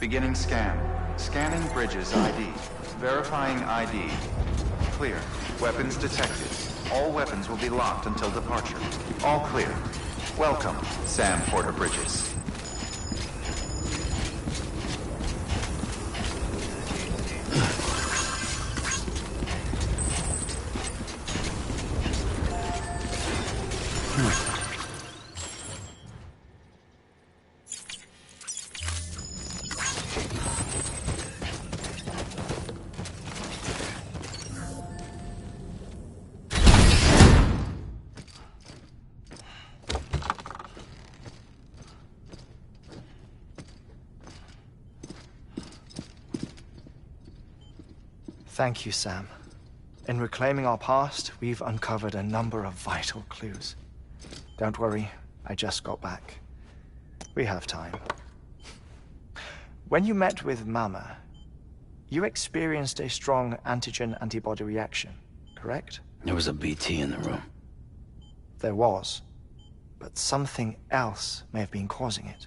Beginning scan. Scanning bridges ID. Verifying ID. Clear. Weapons detected. All weapons will be locked until departure. All clear. Welcome, Sam Porter Bridges. Thank you, Sam. In reclaiming our past, we've uncovered a number of vital clues. Don't worry, I just got back. We have time. When you met with Mama, you experienced a strong antigen-antibody reaction, correct? There was a BT in the room. There was, but something else may have been causing it.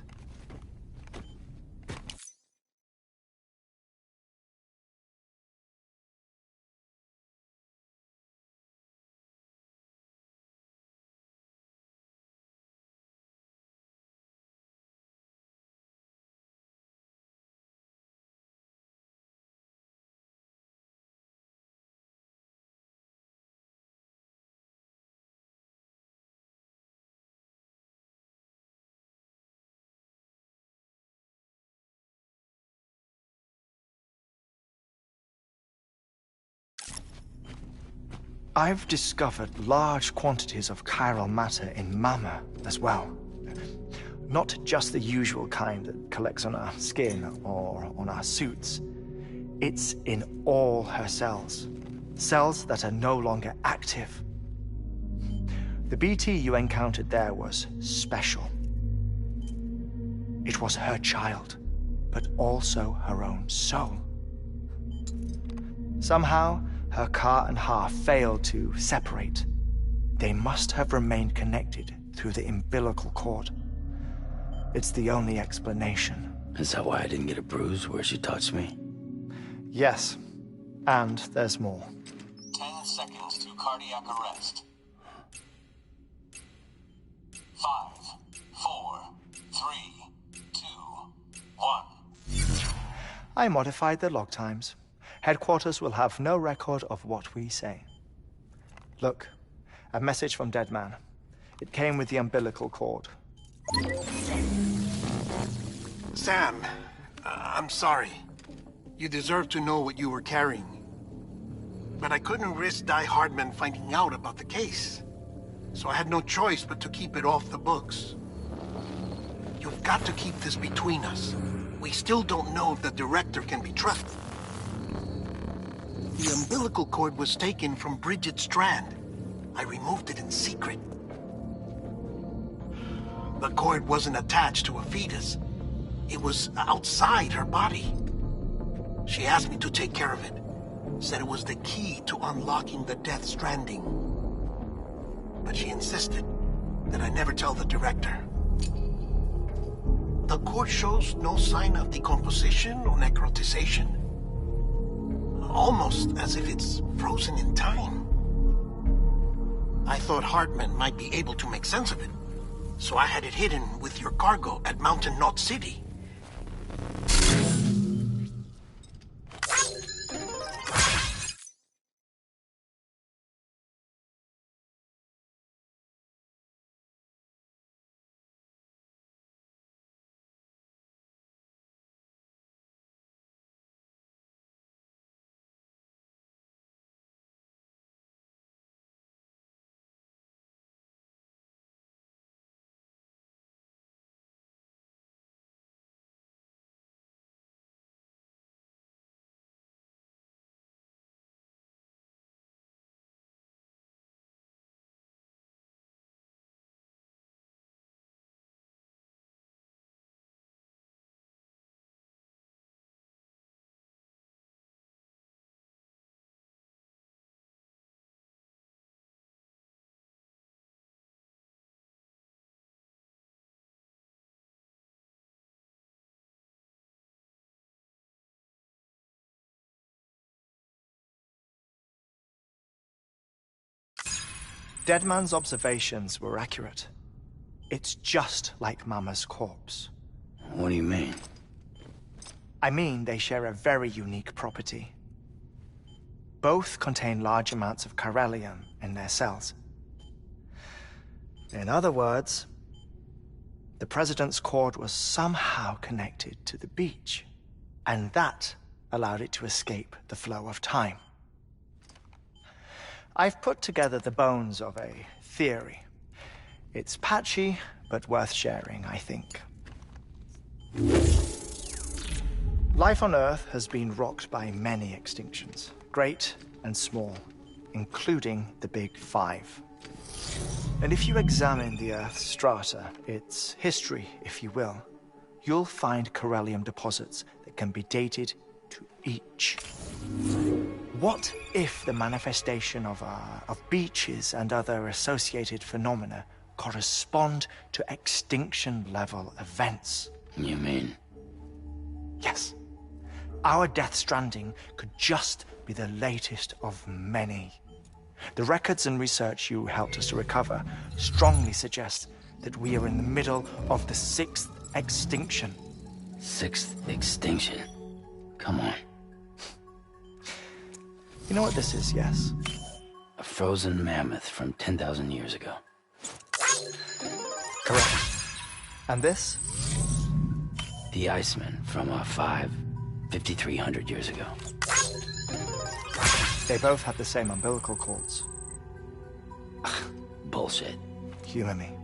I've discovered large quantities of chiral matter in Mama as well. Not just the usual kind that collects on our skin or on our suits. It's in all her cells. Cells that are no longer active. The BT you encountered there was special. It was her child, but also her own soul. Somehow, her car and half failed to separate. They must have remained connected through the umbilical cord. It's the only explanation. Is that why I didn't get a bruise where she touched me? Yes, and there's more. 10 seconds to cardiac arrest. 5, 4, 3, 2, 1. I modified the log times. Headquarters will have no record of what we say. Look, a message from Dead Man. It came with the umbilical cord. Sam, I'm sorry. You deserve to know what you were carrying. But I couldn't risk Die Hardman finding out about the case. So I had no choice but to keep it off the books. You've got to keep this between us. We still don't know if the director can be trusted. The umbilical cord was taken from Bridget Strand. I removed it in secret. The cord wasn't attached to a fetus. It was outside her body. She asked me to take care of it. Said it was the key to unlocking the Death Stranding. But she insisted that I never tell the director. The cord shows no sign of decomposition or necrotization. Almost as if it's frozen in time. I thought Hartman might be able to make sense of it, so I had it hidden with your cargo at Mountain Knot City. Deadman's observations were accurate. It's just like Mama's corpse. What do you mean? I mean, they share a very unique property. Both contain large amounts of chiralium in their cells. In other words, the President's cord was somehow connected to the beach, and that allowed it to escape the flow of time. I've put together the bones of a theory. It's patchy, but worth sharing, I think. Life on Earth has been rocked by many extinctions, great and small, including the Big Five. And if you examine the Earth's strata, its history, if you will, you'll find chiralium deposits that can be dated to each. What if the manifestation of beaches and other associated phenomena correspond to extinction-level events? You mean? Yes. Our Death Stranding could just be the latest of many. The records and research you helped us to recover strongly suggest that we are in the middle of the 6th extinction. 6th extinction? Come on. You know what this is, yes? A frozen mammoth from 10,000 years ago. Correct. And this? The Iceman from 5,300 years ago. They both have the same umbilical cords. Bullshit. Humor me.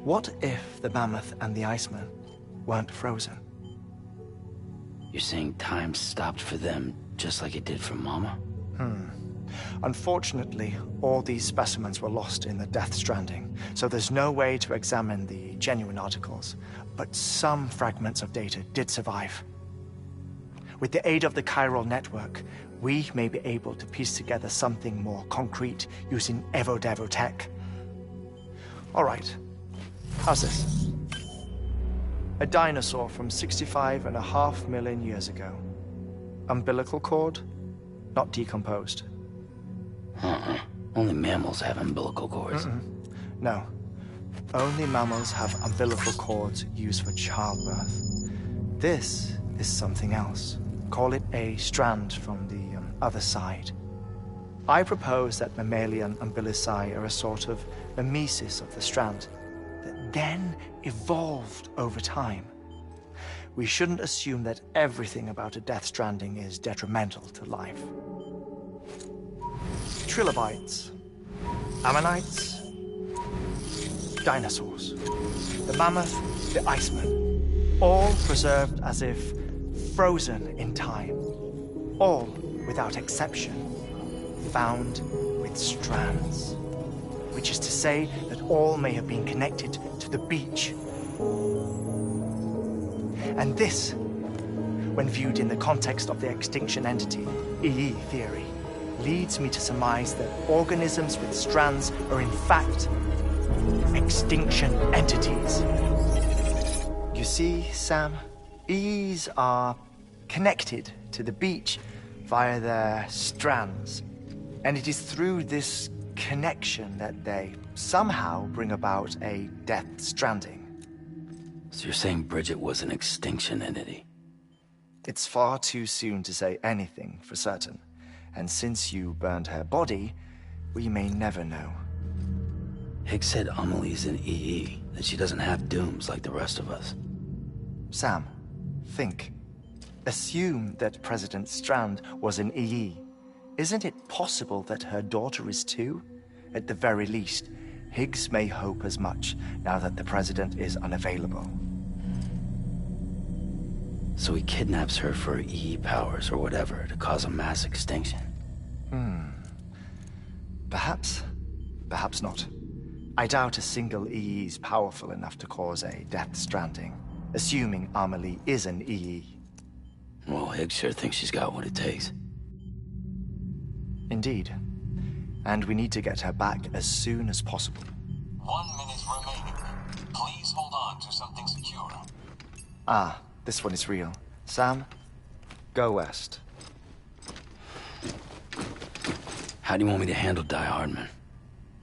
What if the mammoth and the Iceman weren't frozen? You're saying time stopped for them just like it did for Mama? Unfortunately, all these specimens were lost in the Death Stranding, so there's no way to examine the genuine articles, but some fragments of data did survive. With the aid of the chiral network, we may be able to piece together something more concrete using Evo-Devo tech. All right, how's this? A dinosaur from 65.5 million years ago. Umbilical cord, not decomposed. Only mammals have umbilical cords. No. Only mammals have umbilical cords used for childbirth. This is something else. Call it a strand from the other side. I propose that mammalian umbilici are a sort of mimesis of the strand that then evolved over time. We shouldn't assume that everything about a Death Stranding is detrimental to life. Trilobites, ammonites, dinosaurs, the mammoth, the Iceman, all preserved as if frozen in time, all, without exception, found with strands, which is to say that all may have been connected to the beach. And this, when viewed in the context of the extinction entity, EE theory, leads me to surmise that organisms with strands are in fact extinction entities. You see, Sam, EEs are connected to the beach via their strands. And it is through this connection that they somehow bring about a Death Stranding. So you're saying Bridget was an extinction entity? It's far too soon to say anything for certain. And since you burned her body, we may never know. Higgs said Amelie's an EE, that she doesn't have dooms like the rest of us. Sam, think. Assume that President Strand was an EE. Isn't it possible that her daughter is too? At the very least, Higgs may hope as much now that the President is unavailable. So he kidnaps her for EE powers or whatever to cause a mass extinction. Perhaps. Perhaps not. I doubt a single EE is powerful enough to cause a Death Stranding, assuming Amelie is an EE. Well, Higgs sure thinks she's got what it takes. Indeed. And we need to get her back as soon as possible. 1 minute remaining. Please hold on to something secure. Ah, this one is real. Sam, go west. How do you want me to handle Die Hardman?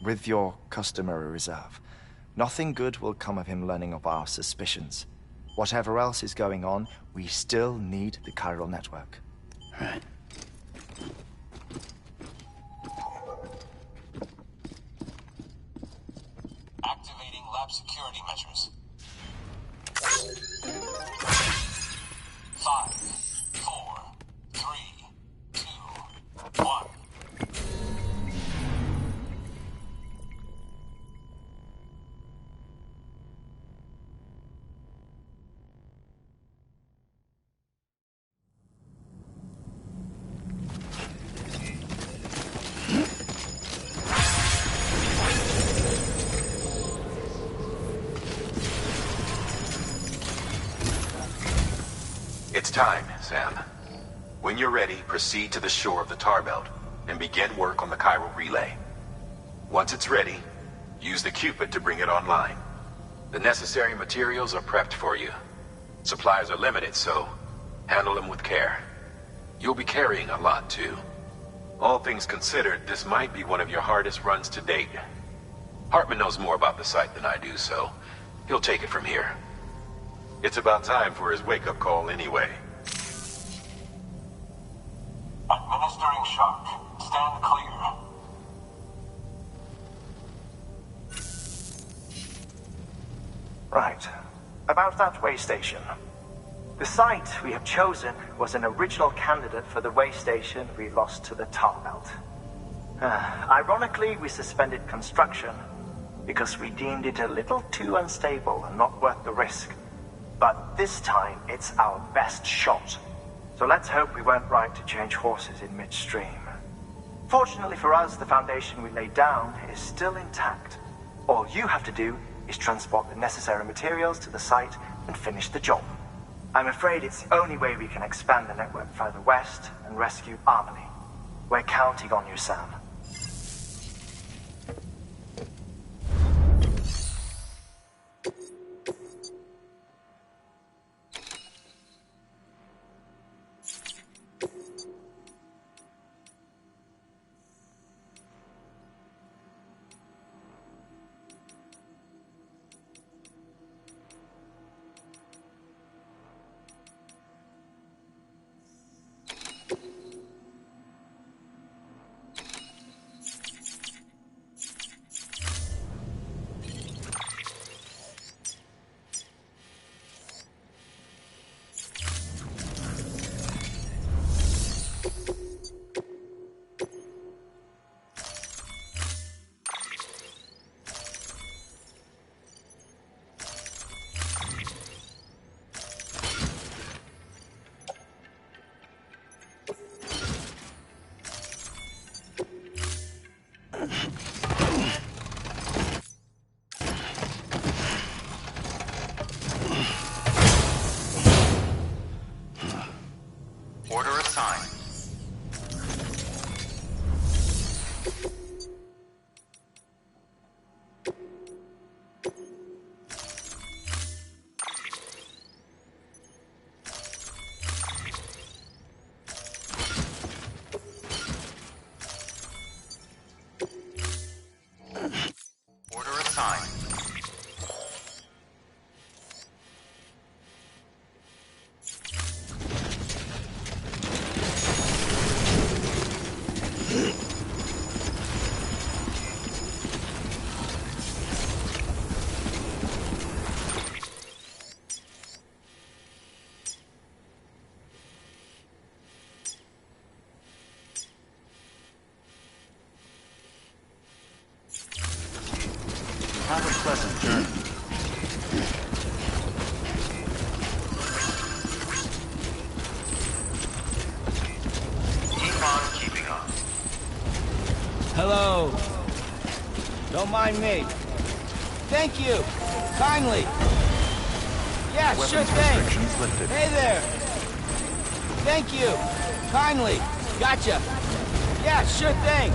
with your customary reserve. Nothing good will come of him learning of our suspicions. Whatever else is going on, we still need the chiral network. Right. Activating lab security measures. 5, 4, 3, 2, 1. It's time, Sam. When you're ready, proceed to the shore of the tar belt and begin work on the chiral relay. Once it's ready, use the Cupid to bring it online. The necessary materials are prepped for you. Supplies are limited, so handle them with care. You'll be carrying a lot, too. All things considered, this might be one of your hardest runs to date. Hartman knows more about the site than I do, so he'll take it from here. It's about time for his wake-up call anyway. Administering shock. Stand clear. Right. About that way station. The site we have chosen was an original candidate for the way station we lost to the tar belt. Ironically, we suspended construction because we deemed it a little too unstable and not worth the risk. But this time, it's our best shot. So let's hope we weren't right to change horses in midstream. Fortunately for us, the foundation we laid down is still intact. All you have to do is transport the necessary materials to the site and finish the job. I'm afraid it's the only way we can expand the network further west and rescue Amelie. We're counting on you, Sam. Order assigned. Order assigned. Have a pleasant journey. Keep on keeping on. Hello. Don't mind me. Thank you. Kindly. Yeah, Weapons sure thing. restrictions lifted. Hey there. Thank you. Kindly. Gotcha. Yeah, sure thing.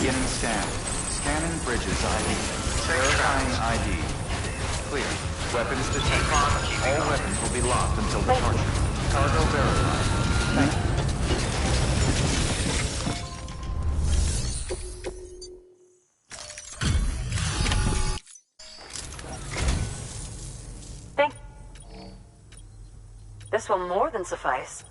Beginning scan. Scanning bridges ID. Verifying ID. Clear. Weapons detected. All weapons will be locked until departure. Cargo verified. Thank you. Thank. This will more than suffice.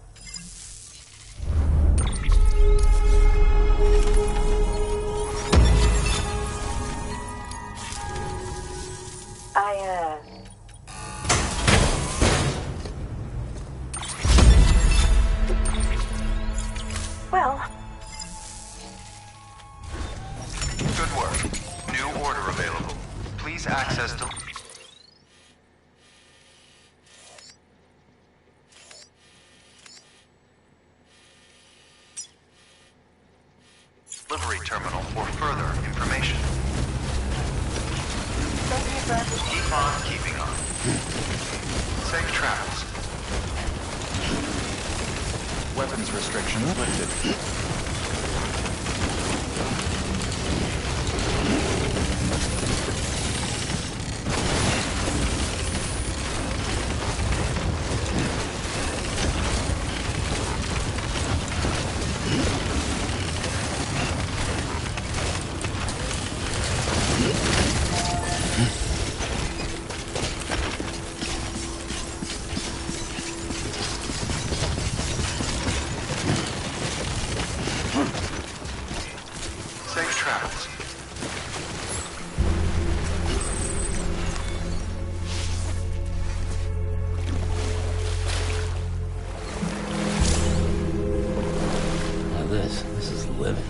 Well... Good work. New order available. Please access delivery terminal for further information. Keep on keeping on. Safe travels. Weapons restrictions lifted. Safe travels. Now this is living.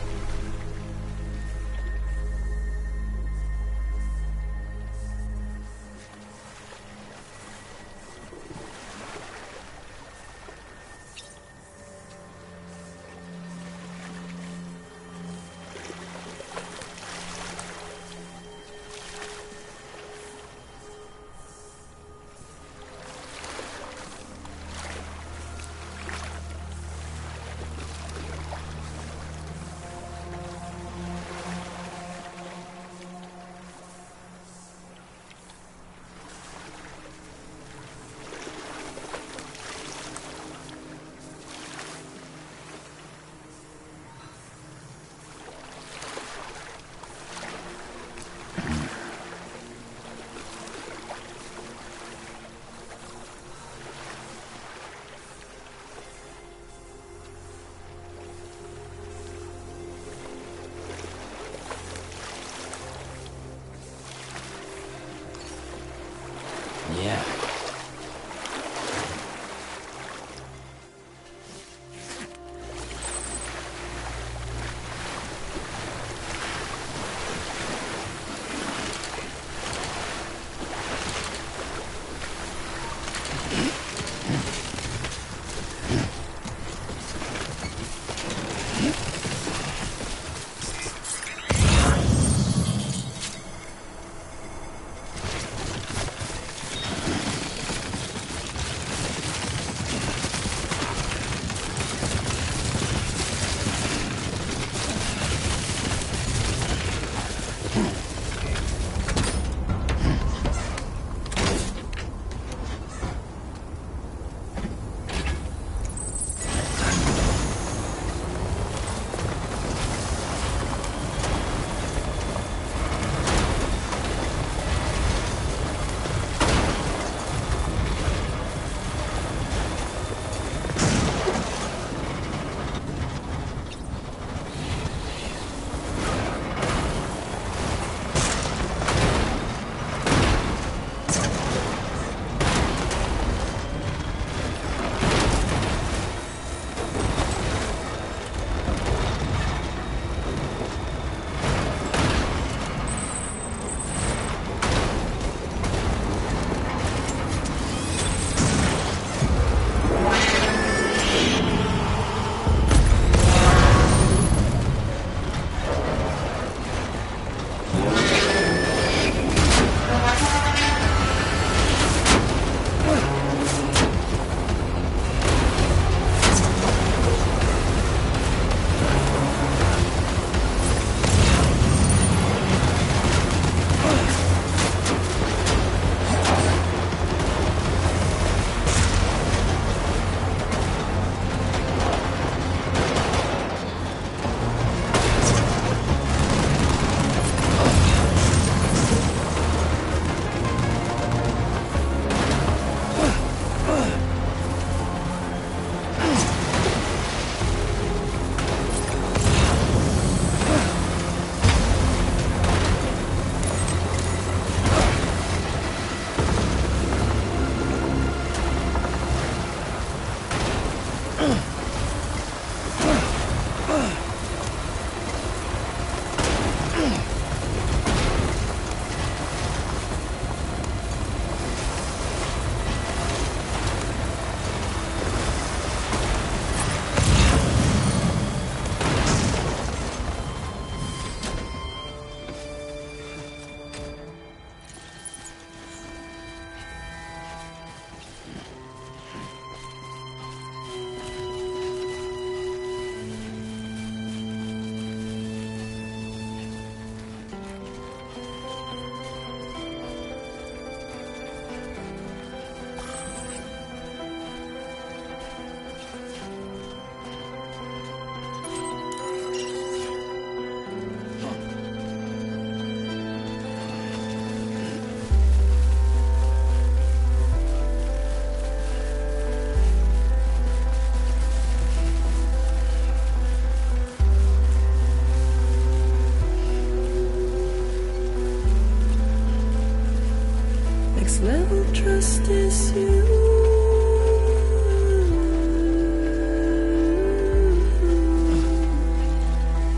trust is you.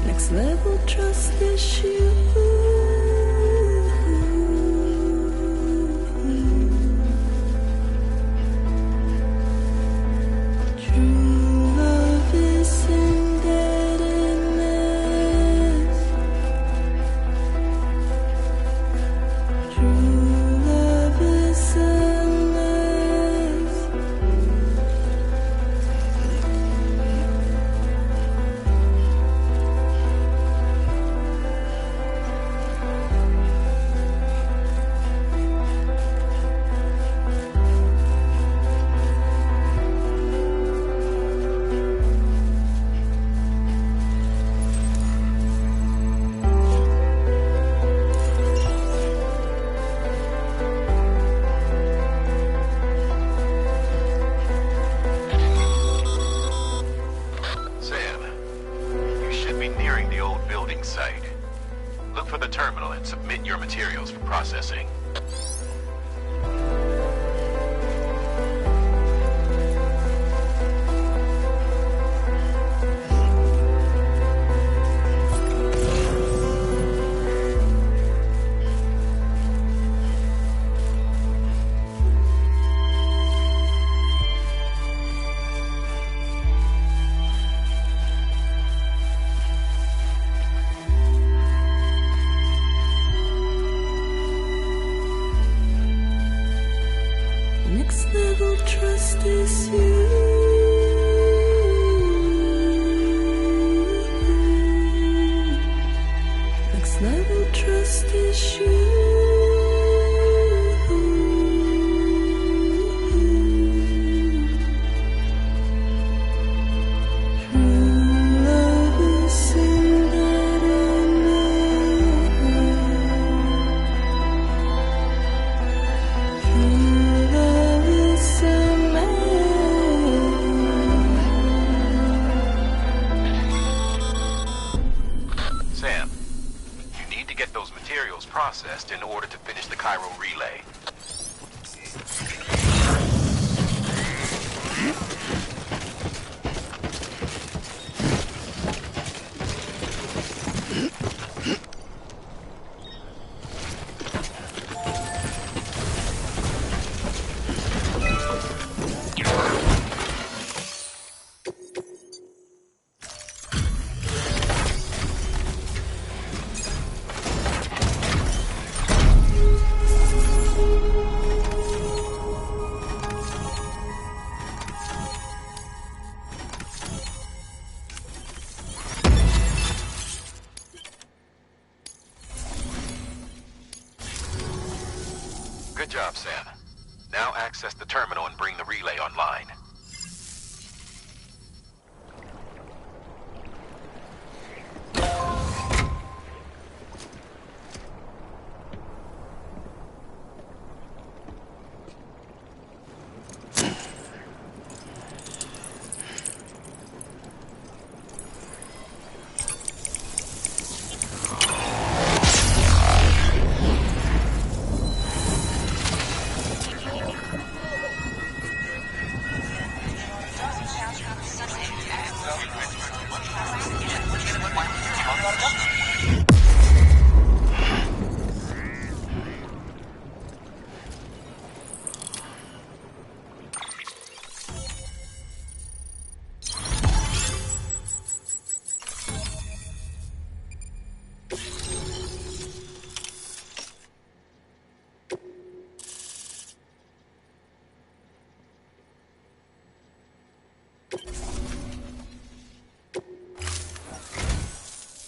Next level trust is you. True love is embedded in this. True love is endless. Sam, you should be nearing the old building site. Look for the terminal and submit your materials for processing. Next level trust is you. Next level trust is you. True love is embedded in true love is a Sam, you need to get those materials processed in order to finish the Cairo relay. Good job, Sam. Now access the terminal and bring the relay online.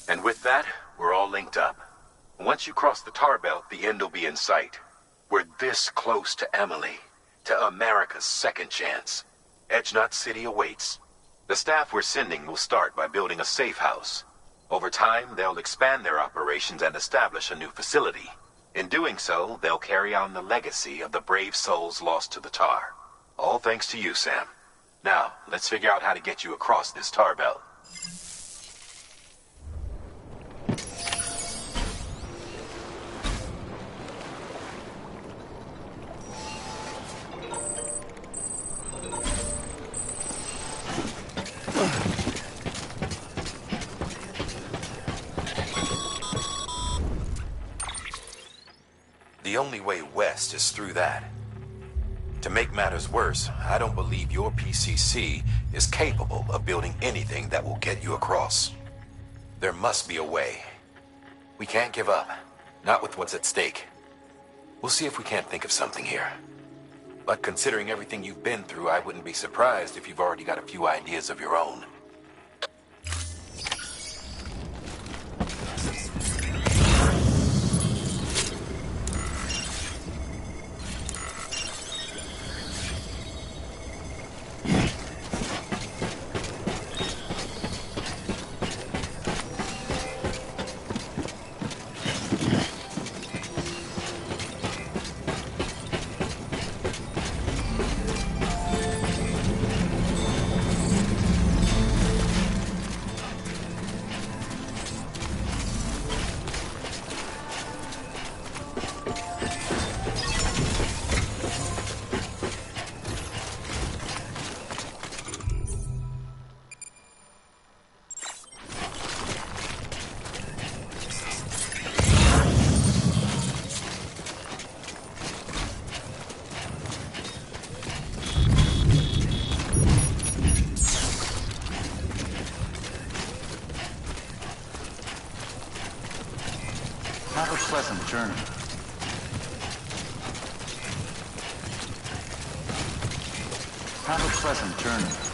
And with that, we're all linked up. Once you cross the tar belt, the end will be in sight. We're this close to Emily, to America's second chance. Edgenut City awaits. The staff we're sending will start by building a safe house. Over time, they'll expand their operations and establish a new facility. In doing so, they'll carry on the legacy of the brave souls lost to the tar. All thanks to you, Sam. Now, let's figure out how to get you across this tar belt. The only way west is through that. To make matters worse, I don't believe your PCC is capable of building anything that will get you across. There must be a way. We can't give up. Not with what's at stake. We'll see if we can't think of something here. But considering everything you've been through, I wouldn't be surprised if you've already got a few ideas of your own. Have a pleasant journey. Have a pleasant journey.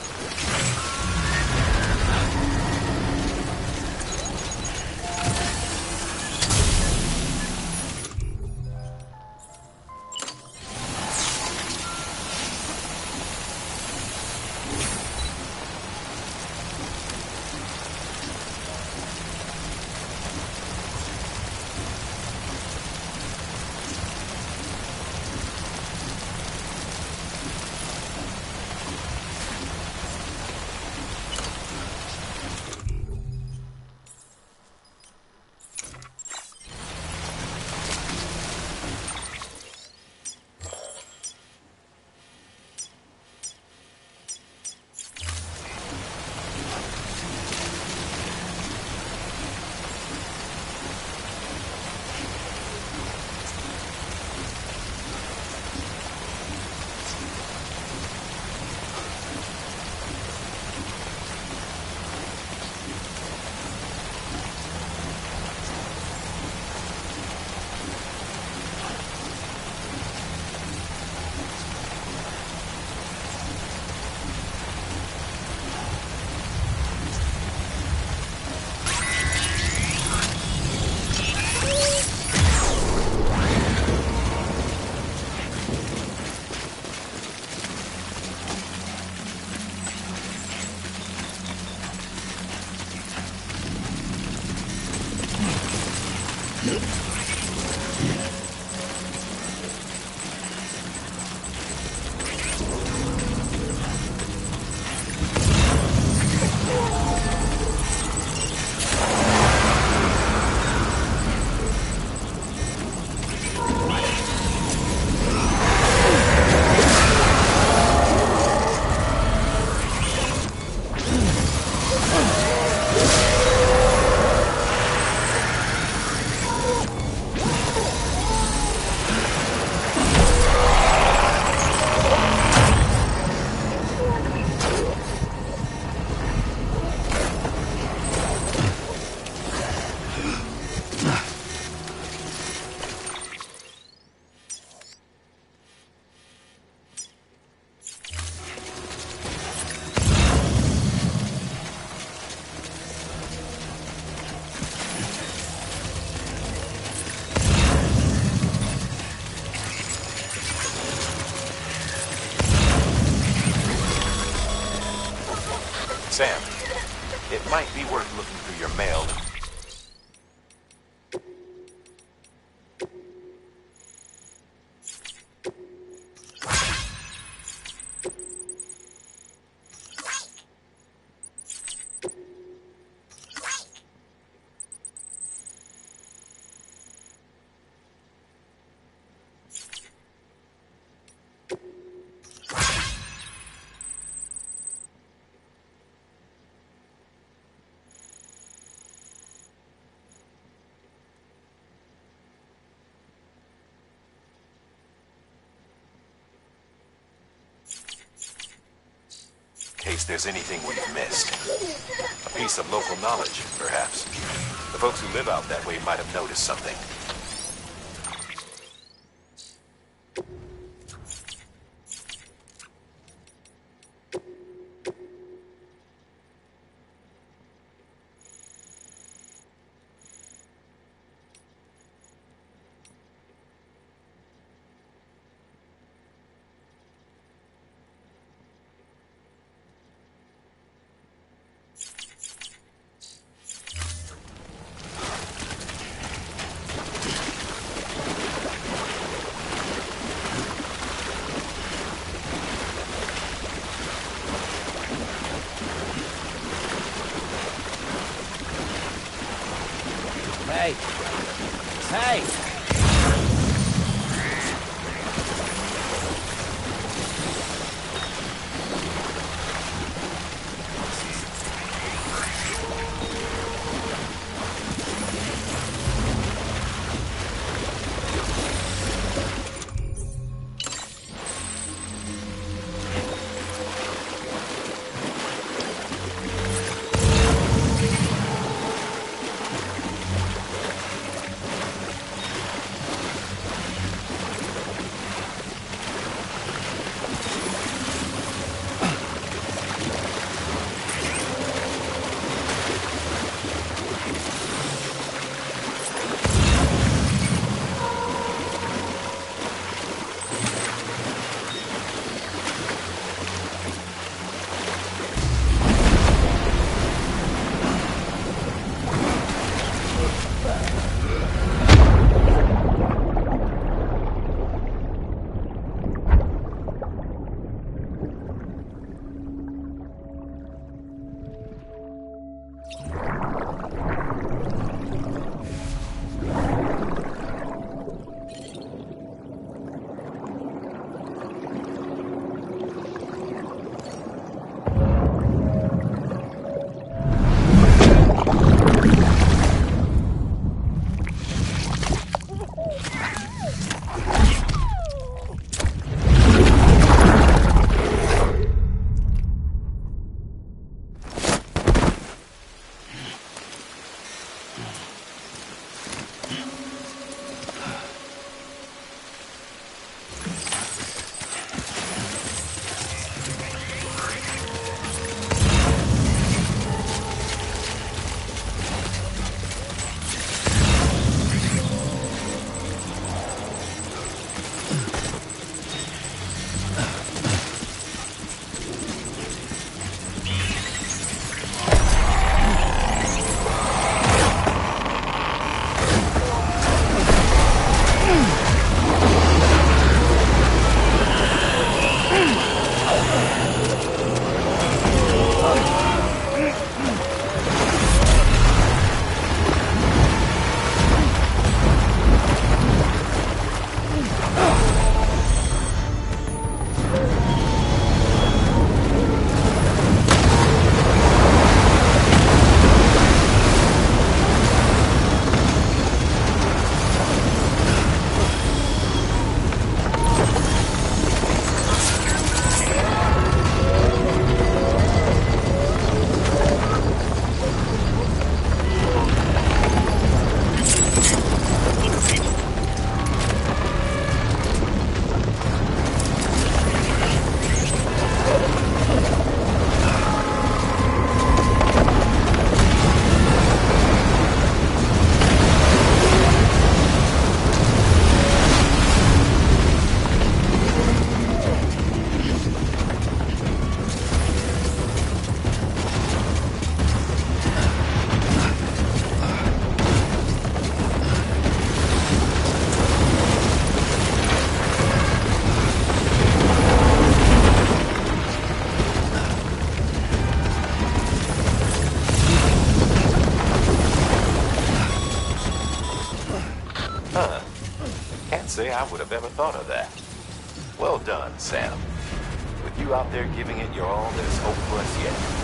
Sam, it might be worth looking through your mail. case there's anything we've missed. A piece of local knowledge, perhaps. The folks who live out that way might have noticed something. Hey! Hey! Say I would have ever thought of that. Well done, Sam. With you out there giving it your all, there's hope for us yet.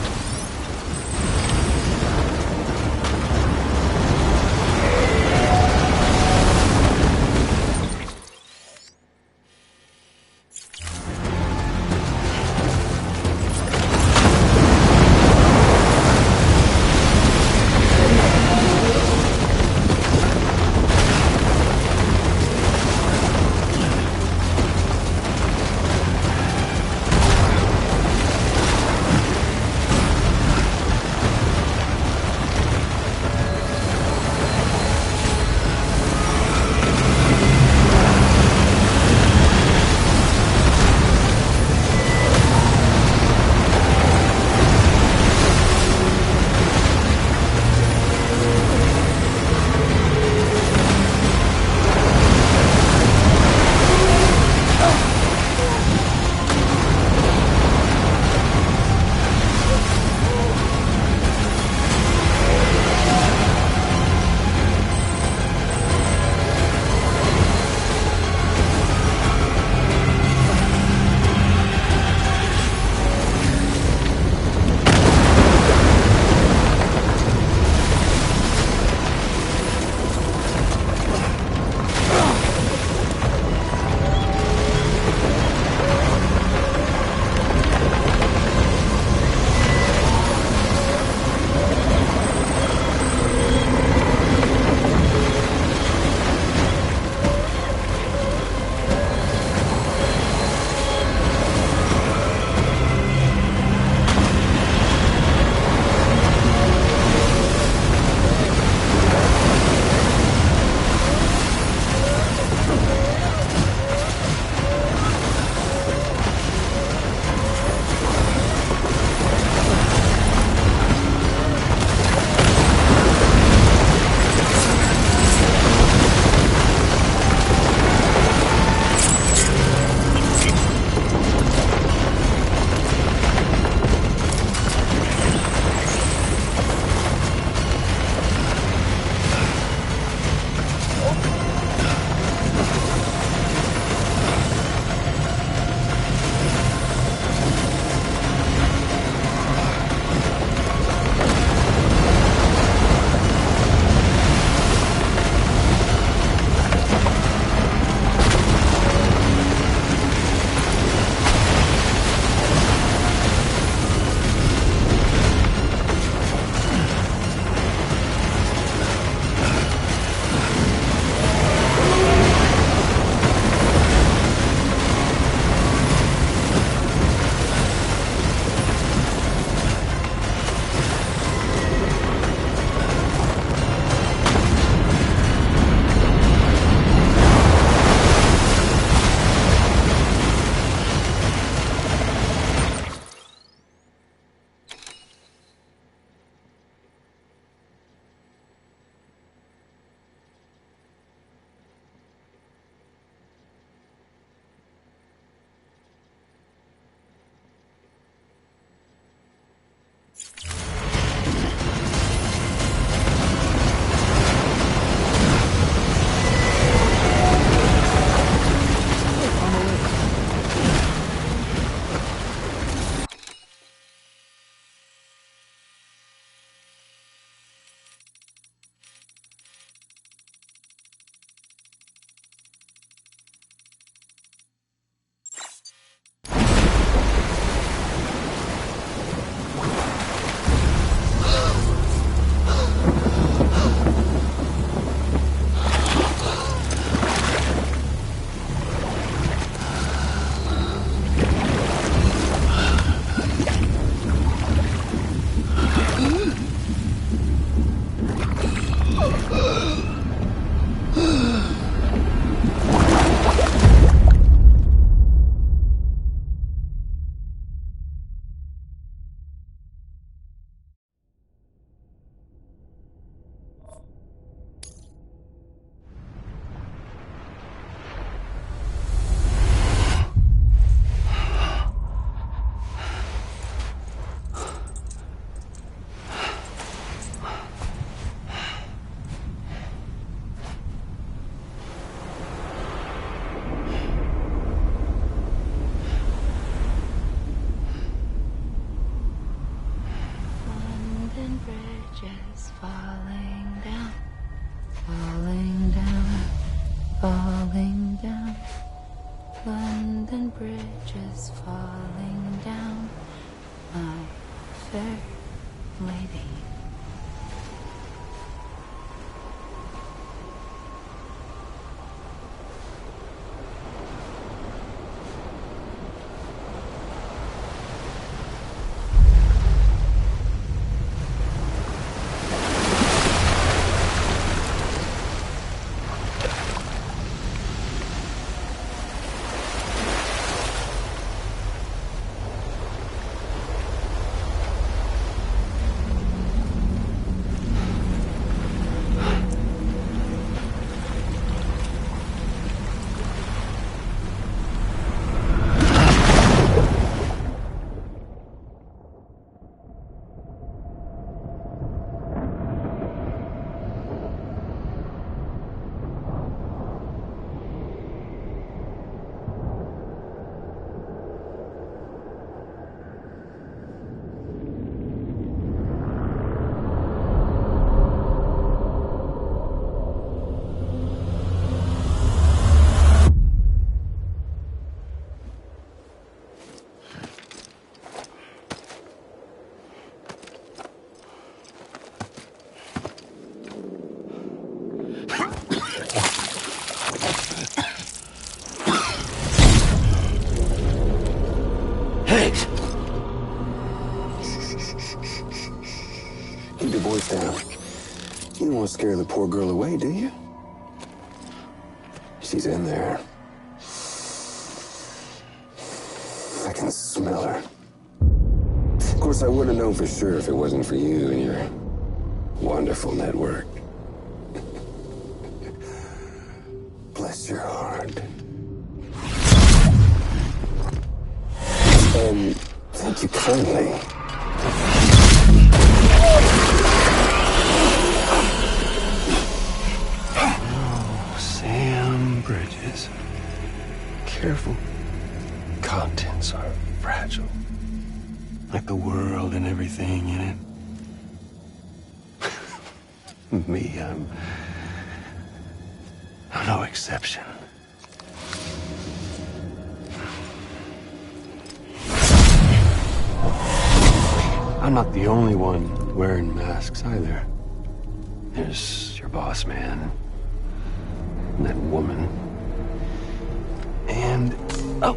London Bridge is falling down, my fair lady. Keep your voice down. You don't want to scare the poor girl away, do you? She's in there. I can smell her. Of course, I wouldn't know for sure if it wasn't for you and your wonderful network. Bless your heart. And thank you kindly. Oh, Sam Bridges. Careful. Contents are fragile. Like the world and everything in it. Me, I'm no exception. I'm not the only one wearing masks either. There's your boss man, and that woman, and, oh,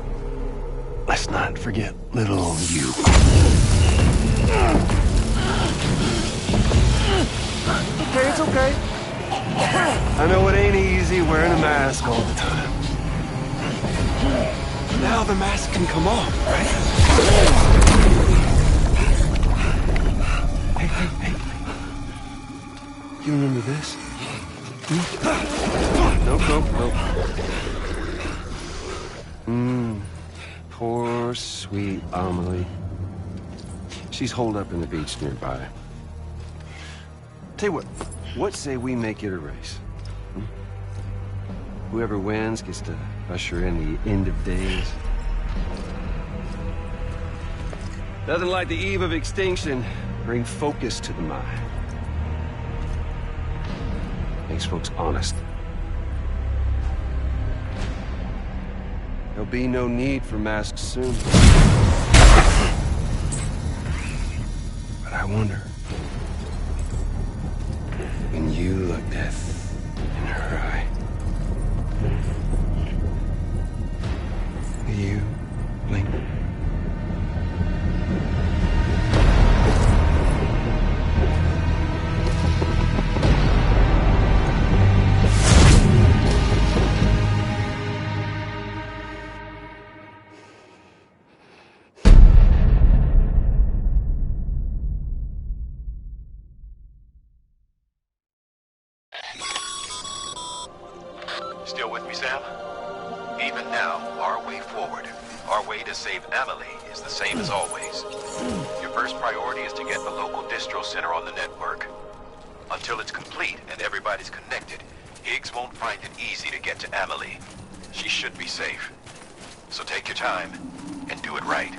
let's not forget little you. Okay, it's okay. I know it ain't easy wearing a mask all the time. Now the mask can come off, right? Hey. You remember this? Nope. Poor, sweet Amelie. She's holed up in the beach nearby. Tell you what say we make it a race? Whoever wins gets to usher in the end of days. Nothing like the eve of extinction. Bring focus to the mind. Makes folks honest. There'll be no need for masks soon. But I wonder, when you look death in her eye, will you blink? Still with me, Sam? Even now, our way forward, our way to save Amelie is the same as always. Your first priority is to get the local distro center on the network. Until it's complete and everybody's connected, Higgs won't find it easy to get to Amelie. She should be safe. So take your time and do it right.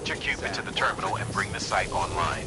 Connect your Cupid to the terminal and bring the site online.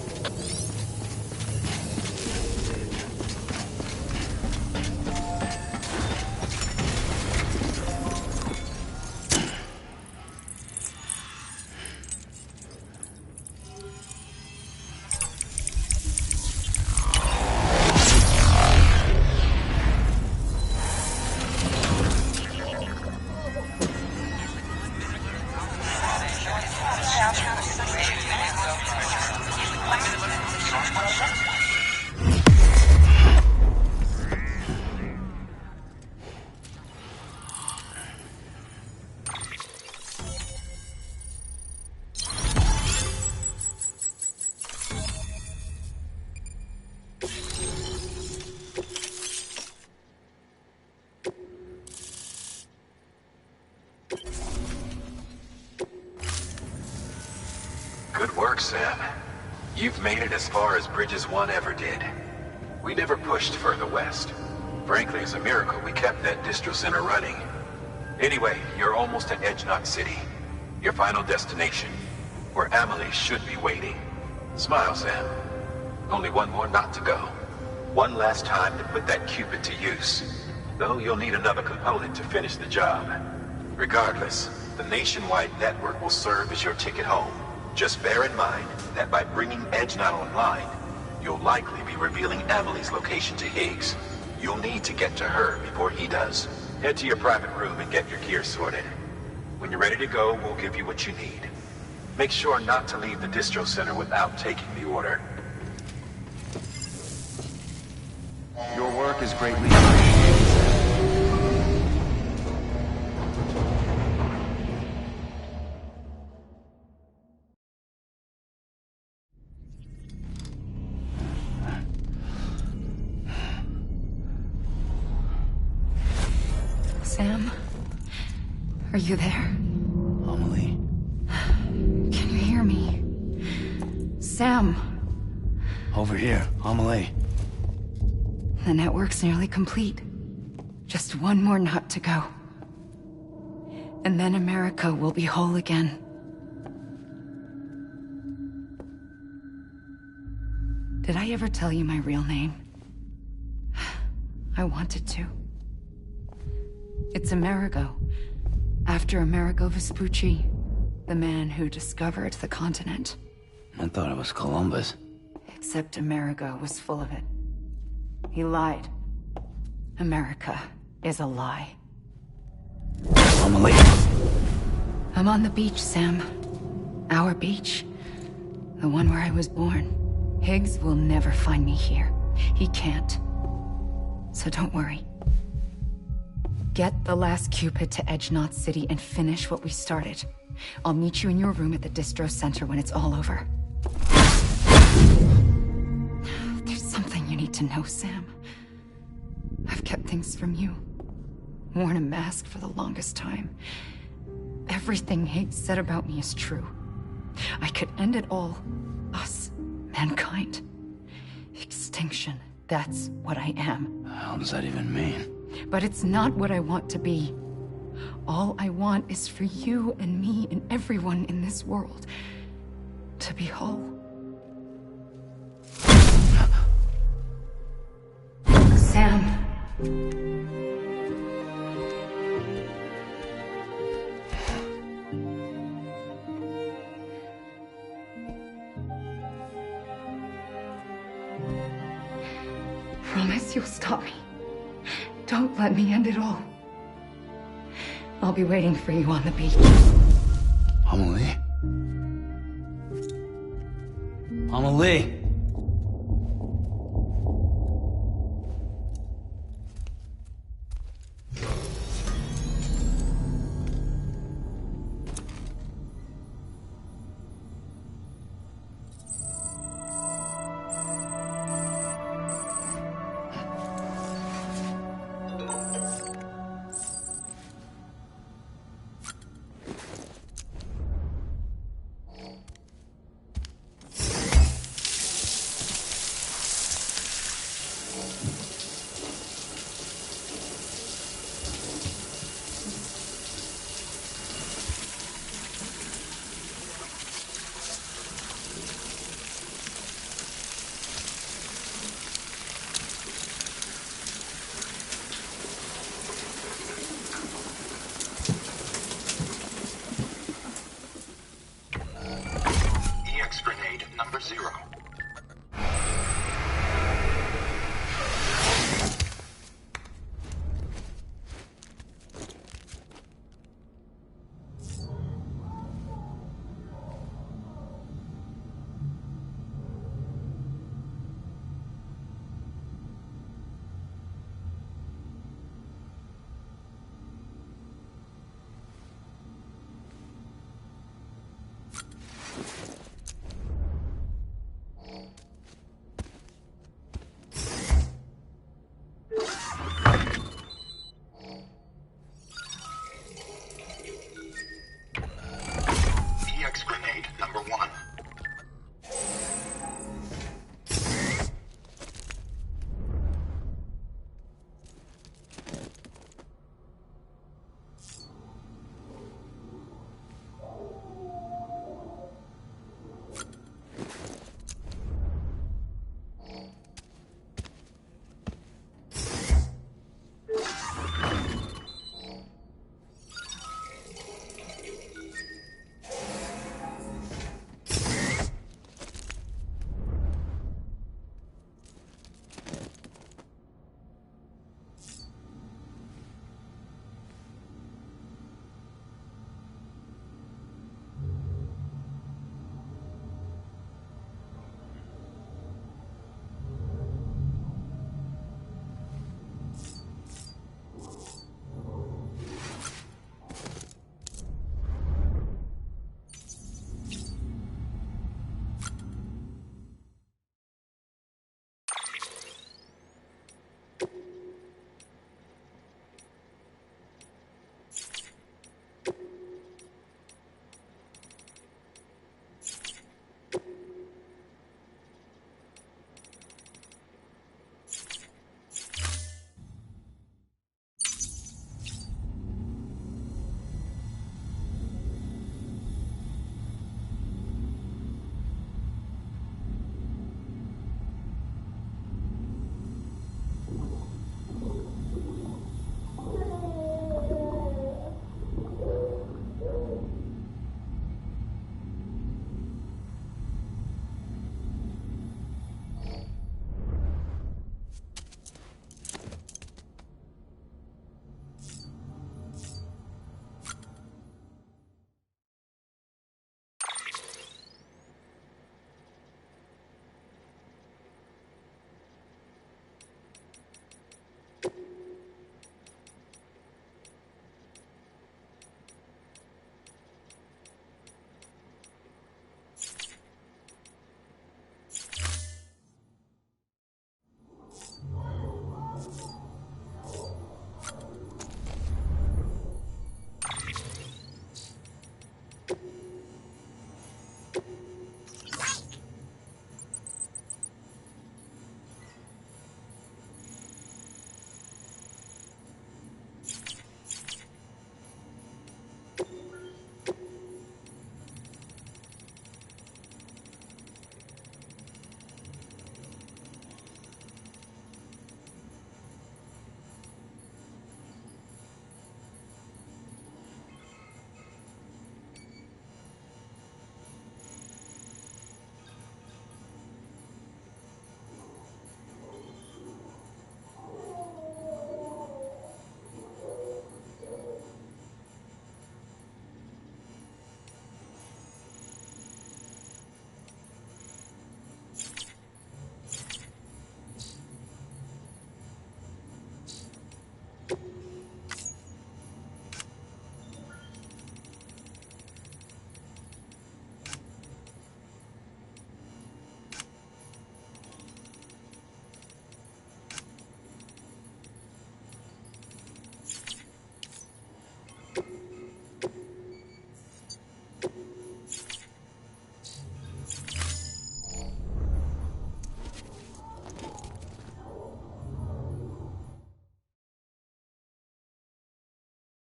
Good work, Sam. You've made it as far as Bridges 1 ever did. We never pushed further west. Frankly, it's a miracle we kept that distro center running. Anyway, you're almost at Edge Knot City, your final destination, where Amelie should be waiting. Smile, Sam. Only one more knot to go. One last time to put that Cupid to use. Though you'll need another component to finish the job. Regardless, the nationwide network will serve as your ticket home. Just bear in mind that by bringing Edge Knot online, you'll likely be revealing Amelie's location to Higgs. You'll need to get to her before he does. Head to your private room and get your gear sorted. When you're ready to go, we'll give you what you need. Make sure not to leave the distro center without taking the order. Your work is greatly appreciated, Sam. Sam? Are you there? Amelie? Can you hear me? Sam! Over here, Amelie. The network's nearly complete. Just one more knot to go. And then America will be whole again. Did I ever tell you my real name? I wanted to. It's Amerigo, after Amerigo Vespucci, the man who discovered the continent. I thought it was Columbus. Except Amerigo was full of it. He lied. America is a lie. Amelie! I'm on the beach, Sam. Our beach. The one where I was born. Higgs will never find me here. He can't. So don't worry. Get the last Cupid to Edge Knot City and finish what we started. I'll meet you in your room at the distro center when it's all over. There's something you need to know, Sam. I've kept things from you. Worn a mask for the longest time. Everything Higgs said about me is true. I could end it all. Us. Mankind. Extinction. That's what I am. What the hell does that even mean? But it's not what I want to be. All I want is for you and me and everyone in this world to be whole. Sam. Promise you'll stop me. Don't let me end it all. I'll be waiting for you on the beach. Amelie? Amelie!